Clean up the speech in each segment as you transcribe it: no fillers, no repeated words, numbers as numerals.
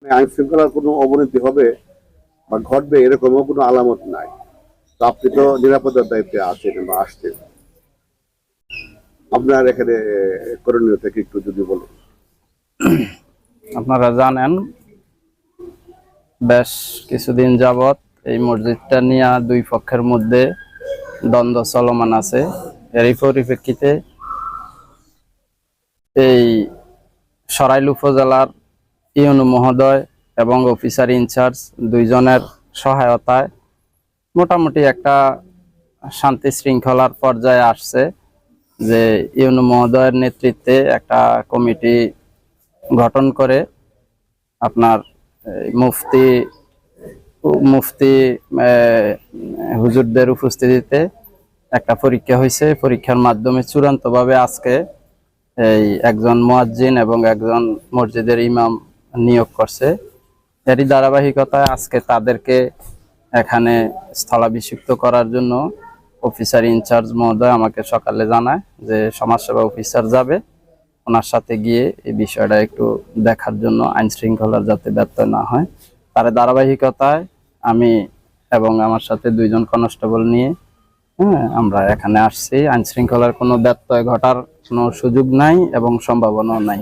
আইন শৃঙ্খলার কোনো অবনতি হবে বা ঘটবে এরকমও কোনো আলামত নাই। তো আপনি তো নিরাপত্তার দায়িত্বে আছেন বা আসছেন, আপনার এখানে করণীয় থেকে একটু যদি বলেন। আপনারা জানেন বেশ কিছুদিন যাবৎ এই মসজিদটা নিয়ে দুই পক্ষের মধ্যে দ্বন্দ্ব চলমান আছে। এরই পরিপ্রেক্ষিতে এই সরাইল উপজেলার ইউনু মহোদয় এবং অফিসার ইনচার্জ দুইজনের সহায়তায় মোটামুটি একটা শান্তি শৃঙ্খলার পর্যায়ে আসছে। যে ইউনু মহোদয়ের নেতৃত্বে একটা কমিটি গঠন করে আপনার মুফতি মুফতি হুজুরদের উপস্থিতিতে একটা পরীক্ষা হয়েছে। পরীক্ষার মাধ্যমে চূড়ান্তভাবে আজকে এই একজন মুয়াজ্জিন এবং একজন মসজিদের ইমাম নিয়োগ করছে। এরই ধারাবাহিকতায় আজকে তাদেরকে এখানে স্থলাভিষিক্ত করার জন্য অফিসার ইনচার্জ মহোদয় আমাকে সকালে জানায় যে সমাজসেবা অফিসার যাবে, ওনার সাথে গিয়ে এই বিষয়টা একটু দেখার জন্য, আইন শৃঙ্খলার যাতে ব্যত্যয় না হয়। তার ধারাবাহিকতায় আমি এবং আমার সাথে দুইজন কনস্টেবল নিয়ে আমরা এখানে আসছি। আইন শৃঙ্খলার কোনো ব্যত্যয় ঘটার কোনো সুযোগ নাই এবং সম্ভাবনাও নাই,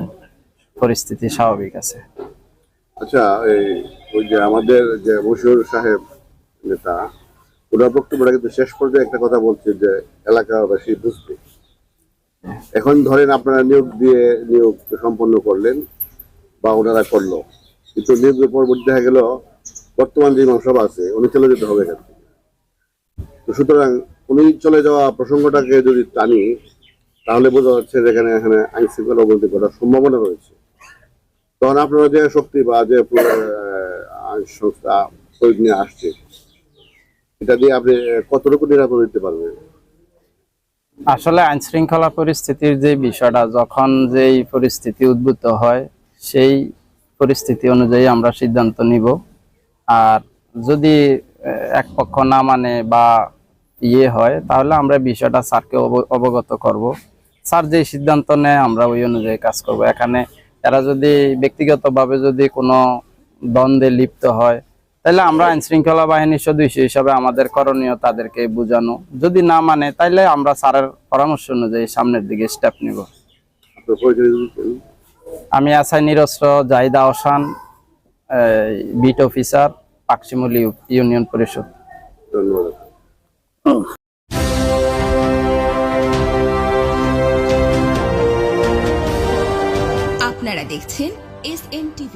পরিস্থিতি স্বাভাবিক আছে। আচ্ছা, ওই যে আমাদের যে মশিউর সাহেব নেতা, ওনার বক্তব্যটা কিন্তু শেষ পর্যায়ে একটা কথা বলছে যে এলাকাবাসী বুঝবে। এখন ধরেন আপনারা নিয়োগ সম্পন্ন করলেন বা ওনারা করলো, কিন্তু নিয়োগের পরবর্তী দেখা গেল বর্তমান যে ইমাম আছে উনি চলে যেতে হবে এখান থেকে। তো সুতরাং উনি চলে যাওয়া প্রসঙ্গটাকে যদি টানি, তাহলে বোঝা যাচ্ছে যে এখানে আইন শৃঙ্খলা অবনতি করার সম্ভাবনা রয়েছে। তখন আপনারা যে শক্তি বা যে আইন সংস্থা প্রয়োগ নিয়ে আসছে, এটা দিয়ে আপনি কতটুকু নিরাপদ দিতে পারবেন? আসলে আইন শৃঙ্খলা পরিস্থিতির যে বিষয়টা, যখন যেই পরিস্থিতি উদ্ভূত হয় সেই পরিস্থিতি অনুযায়ী আমরা সিদ্ধান্ত নিব। আর যদি এক পক্ষ না মানে বা হয়, তাহলে আমরা বিষয়টা স্যারকে অবগত করব। স্যার যে সিদ্ধান্ত নেয় আমরা ওই অনুযায়ী কাজ করব। এখানে এরা যদি ব্যক্তিগতভাবে যদি কোনো দ্বন্দ্বে লিপ্ত হয়, তাহলে আমরা আইন শৃঙ্খলা বাহিনীর সদস্য হিসাবে আমাদের করণীয় তাদেরকে বোঝানো। যদি না মানে তাইলে আমরা স্যারের পরামর্শ অনুযায়ী সামনের দিকে স্টেপ নিব। আমি আসাই নিরস্ত্র Jahid Ahsan, beat officer, Pakshimuli union parishad. ধন্যবাদ। আপনারা দেখছেন SN TV।